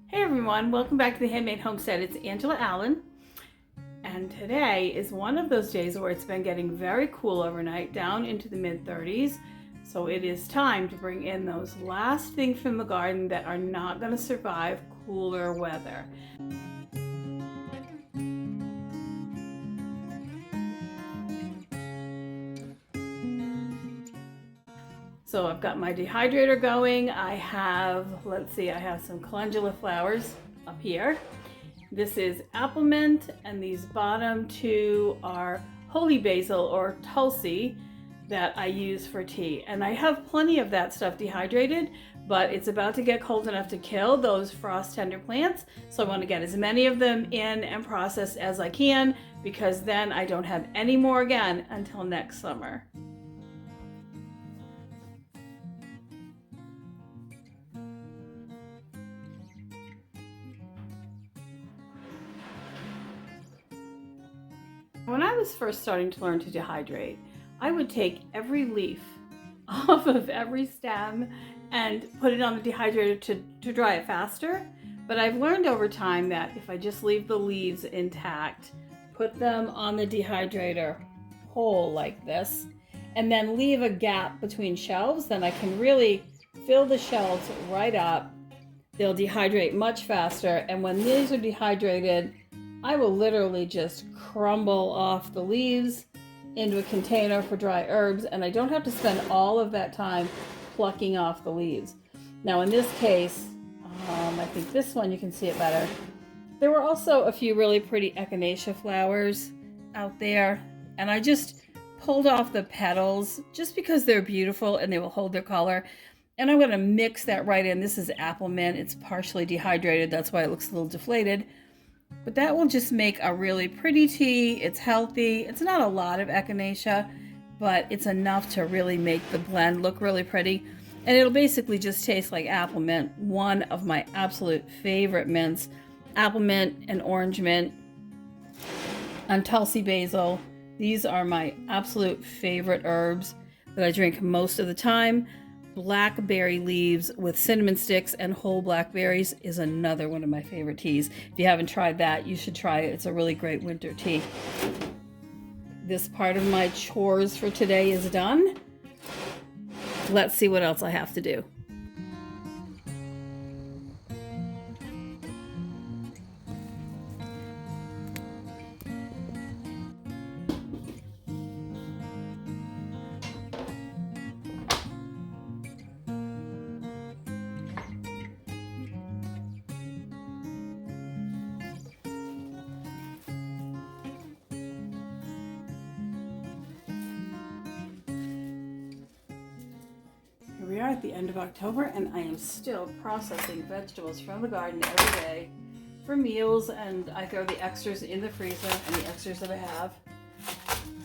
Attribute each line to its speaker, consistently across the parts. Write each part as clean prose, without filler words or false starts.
Speaker 1: Hey everyone, welcome back to the Handmade Homestead. It's Angela Allen, and today is one of those days where it's been getting very cool overnight, down into the mid-30s. So it is time to bring in those last things from the garden that are not going to survive cooler weather. So I've got my dehydrator going. I have some calendula flowers up here. This is apple mint, and these bottom two are holy basil or tulsi that I use for tea. And I have plenty of that stuff dehydrated, but it's about to get cold enough to kill those frost tender plants. So I want to get as many of them in and processed as I can, because then I don't have any more again until next summer. When I was first starting to learn to dehydrate, I would take every leaf off of every stem and put it on the dehydrator to dry it faster. But I've learned over time that if I just leave the leaves intact, put them on the dehydrator whole like this, and then leave a gap between shelves, then I can really fill the shelves right up. They'll dehydrate much faster, and when these are dehydrated, I will literally just crumble off the leaves into a container for dry herbs, and I don't have to spend all of that time plucking off the leaves. Now in this case, I think this one you can see it better. There were also a few really pretty echinacea flowers out there, and I just pulled off the petals just because they're beautiful and they will hold their color. And I'm going to mix that right in. This is apple mint. It's partially dehydrated, that's why it looks a little deflated. But that will just make a really pretty tea. It's healthy. It's not a lot of echinacea, but it's enough to really make the blend look really pretty. And it'll basically just taste like apple mint, one of my absolute favorite mints. Apple mint and orange mint and tulsi basil. These are my absolute favorite herbs that I drink most of the time. Blackberry leaves with cinnamon sticks and whole blackberries is another one of my favorite teas. If you haven't tried that, you should try it. It's a really great winter tea. This part of my chores for today is done. Let's see what else I have to do. We are at the end of October, and I am still processing vegetables from the garden every day for meals, and I throw the extras in the freezer, and the extras that I have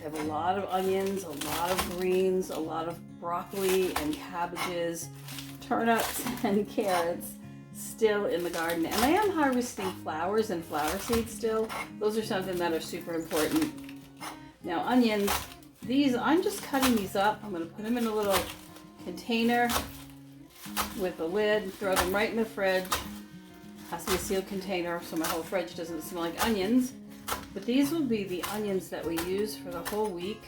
Speaker 1: a lot of onions, a lot of greens, a lot of broccoli and cabbages, turnips and carrots still in the garden. And I am harvesting flowers and flower seeds still. Those are something that are super important. Now onions, I'm just cutting these up. I'm going to put them in a little container with a lid, throw them right in the fridge. Has to be a sealed container so my whole fridge doesn't smell like onions. But these will be the onions that we use for the whole week,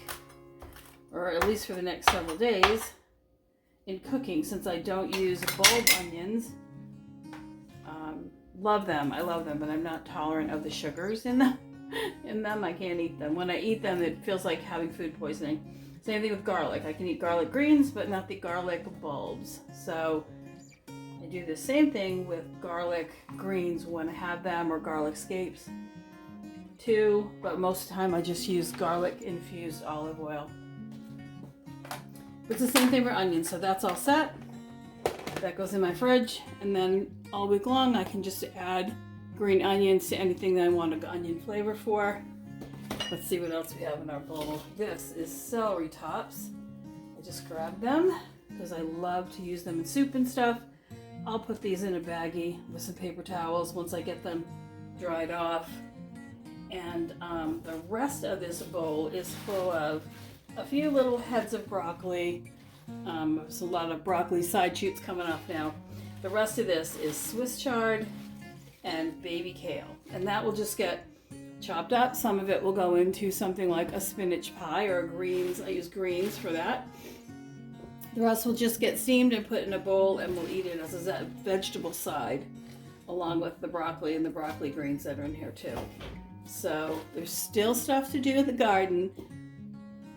Speaker 1: or at least for the next several days in cooking, since I don't use bulb onions. Love them, I love them, but I'm not tolerant of the sugars in them. I can't eat them. When I eat them, it feels like having food poisoning. Same thing with garlic. I can eat garlic greens, but not the garlic bulbs. So I do the same thing with garlic greens when I have them, or garlic scapes too, but most of the time I just use garlic infused olive oil. It's the same thing for onions, so that's all set. That goes in my fridge, and then all week long I can just add green onions to anything that I want an onion flavor for. Let's see what else we have in our bowl. This is celery tops. I just grabbed them because I love to use them in soup and stuff. I'll put these in a baggie with some paper towels once I get them dried off. And the rest of this bowl is full of a few little heads of broccoli. There's a lot of broccoli side shoots coming up now. The rest of this is Swiss chard and baby kale. And that will just get chopped up. Some of it will go into something like a spinach pie or greens. I use greens for that. The rest will just get steamed and put in a bowl, and we'll eat it as a vegetable side, along with the broccoli and the broccoli greens that are in here too. So there's still stuff to do in the garden.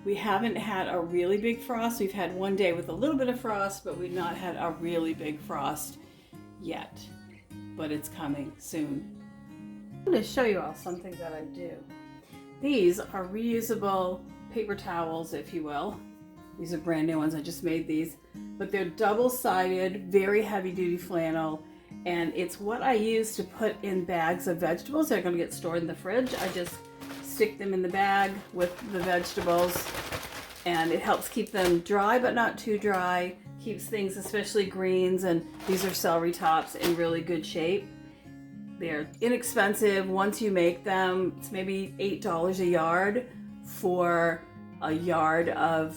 Speaker 1: We haven't had a really big frost. We've had one day with a little bit of frost, but we've not had a really big frost yet. But it's coming soon. I'm going to show you all something that I do. These are reusable paper towels, if you will. These are brand new ones. I just made these. But they're double-sided, very heavy-duty flannel. And it's what I use to put in bags of vegetables that are going to get stored in the fridge. I just stick them in the bag with the vegetables, and it helps keep them dry but not too dry. Keeps things, especially greens, and these are celery tops, in really good shape. They're inexpensive. Once you make them, it's maybe $8 a yard for a yard of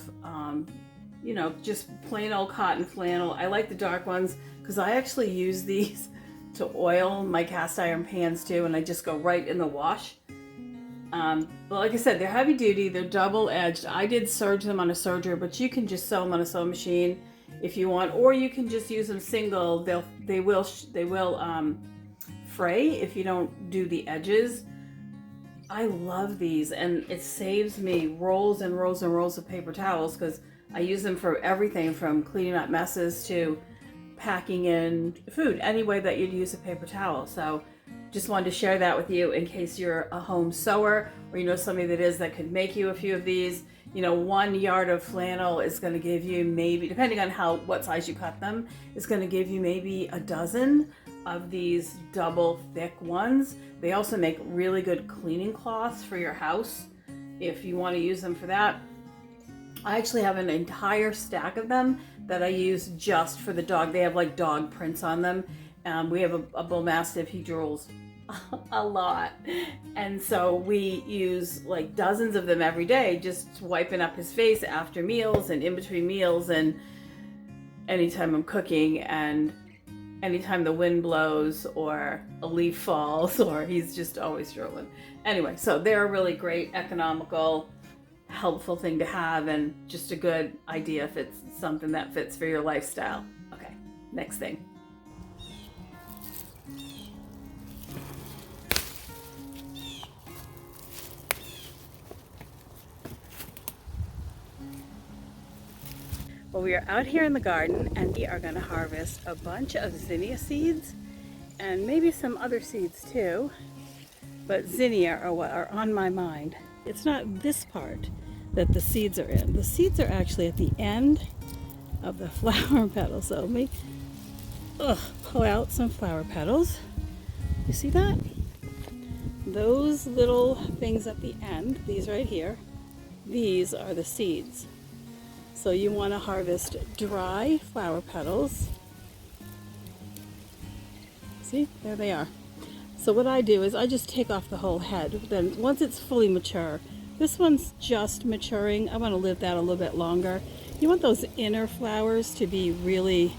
Speaker 1: you know, just plain old cotton flannel. I like the dark ones because I actually use these to oil my cast iron pans too, and I just go right in the wash. But like I said, they're heavy duty, they're double edged. I did serge them on a serger, but you can just sew them on a sewing machine if you want, or you can just use them single. They will fray if you don't do the edges. I love these, and it saves me rolls and rolls and rolls of paper towels because I use them for everything from cleaning up messes to packing in food, any way that you'd use a paper towel. So just wanted to share that with you in case you're a home sewer, or you know somebody that is, that could make you a few of these. You know, 1 yard of flannel is going to give you maybe, depending on what size you cut them, is going to give you maybe a dozen of these double thick ones. They also make really good cleaning cloths for your house if you want to use them for that. I actually have an entire stack of them that I use just for the dog. They have like dog prints on them. We have a bull mastiff. He drools a lot, and so we use like dozens of them every day, just wiping up his face after meals and in between meals, and anytime I'm cooking, and anytime the wind blows or a leaf falls, or he's just always drooling. Anyway, so they're a really great, economical, helpful thing to have, and just a good idea if it's something that fits for your lifestyle. Okay, next thing. Well, we are out here in the garden, and we are going to harvest a bunch of zinnia seeds and maybe some other seeds too, but zinnia are what are on my mind. It's not this part that the seeds are in. The seeds are actually at the end of the flower petals. So let me pull out some flower petals. You see that? Those little things at the end, these right here, these are the seeds. So you want to harvest dry flower petals. See, there they are. So what I do is I just take off the whole head. Then once it's fully mature, this one's just maturing. I want to live that a little bit longer. You want those inner flowers to be really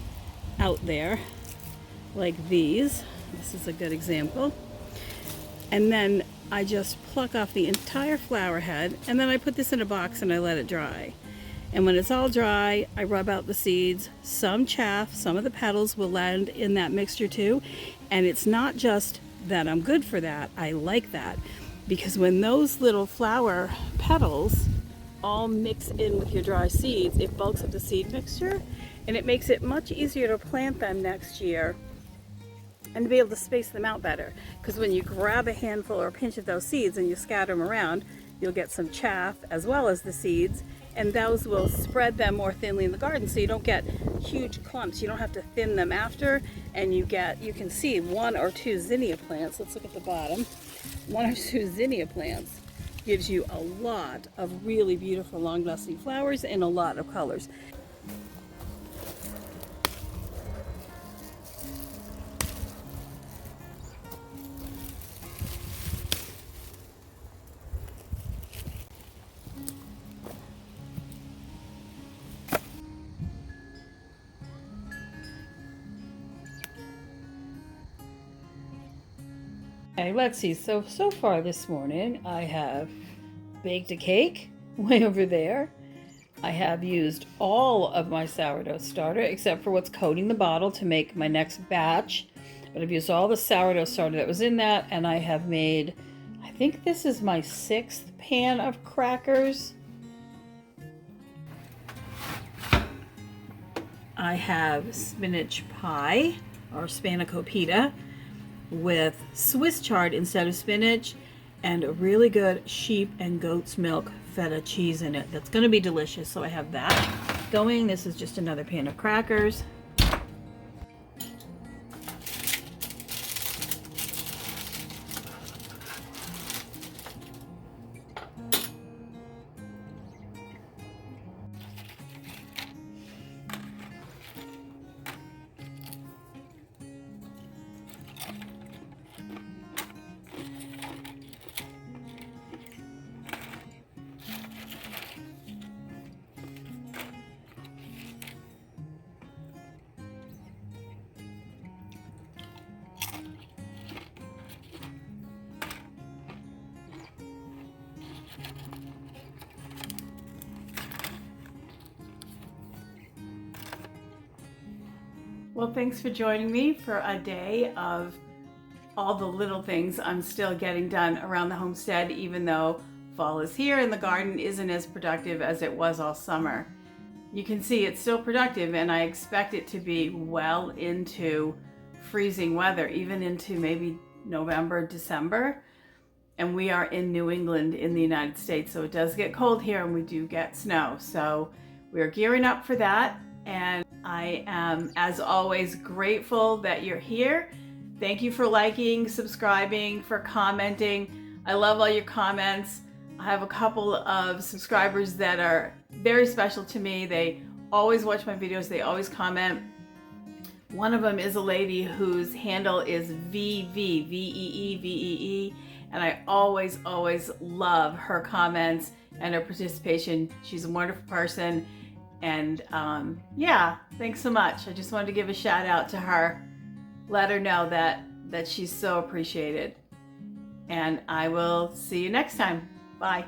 Speaker 1: out there, like these. This is a good example. And then I just pluck off the entire flower head, and then I put this in a box and I let it dry. And when it's all dry, I rub out the seeds. Some chaff, some of the petals will land in that mixture too. And it's not just that I'm good for that, I like that. Because when those little flower petals all mix in with your dry seeds, it bulks up the seed mixture, and it makes it much easier to plant them next year and to be able to space them out better. Because when you grab a handful or a pinch of those seeds and you scatter them around, you'll get some chaff as well as the seeds, and those will spread them more thinly in the garden, so you don't get huge clumps. You don't have to thin them after, and you can see 1 or 2 zinnia plants. Let's look at the bottom. 1 or 2 zinnia plants gives you a lot of really beautiful long-lasting flowers in a lot of colors. Okay, let's see. So far this morning, I have baked a cake way over there. I have used all of my sourdough starter except for what's coating the bottle to make my next batch. But I've used all the sourdough starter that was in that, and I have made, I think this is my 6th pan of crackers. I have spinach pie, or spanakopita, with Swiss chard instead of spinach, and a really good sheep and goat's milk feta cheese in it. That's going to be delicious, so I have that going. This is just another pan of crackers. Well, thanks for joining me for a day of all the little things I'm still getting done around the homestead, even though fall is here and the garden isn't as productive as it was all summer. You can see it's still productive, and I expect it to be well into freezing weather, even into maybe November, December. And we are in New England in the United States, so it does get cold here and we do get snow. So we're gearing up for that. And I am, as always, grateful that you're here. Thank you for liking, subscribing, for commenting. I love all your comments. I have a couple of subscribers that are very special to me. They always watch my videos. They always comment. One of them is a lady whose handle is VEEVEE, and I always love her comments and her participation. She's a wonderful person. And yeah, thanks so much. I just wanted to give a shout out to her, let her know that she's so appreciated. And I will see you next time. Bye.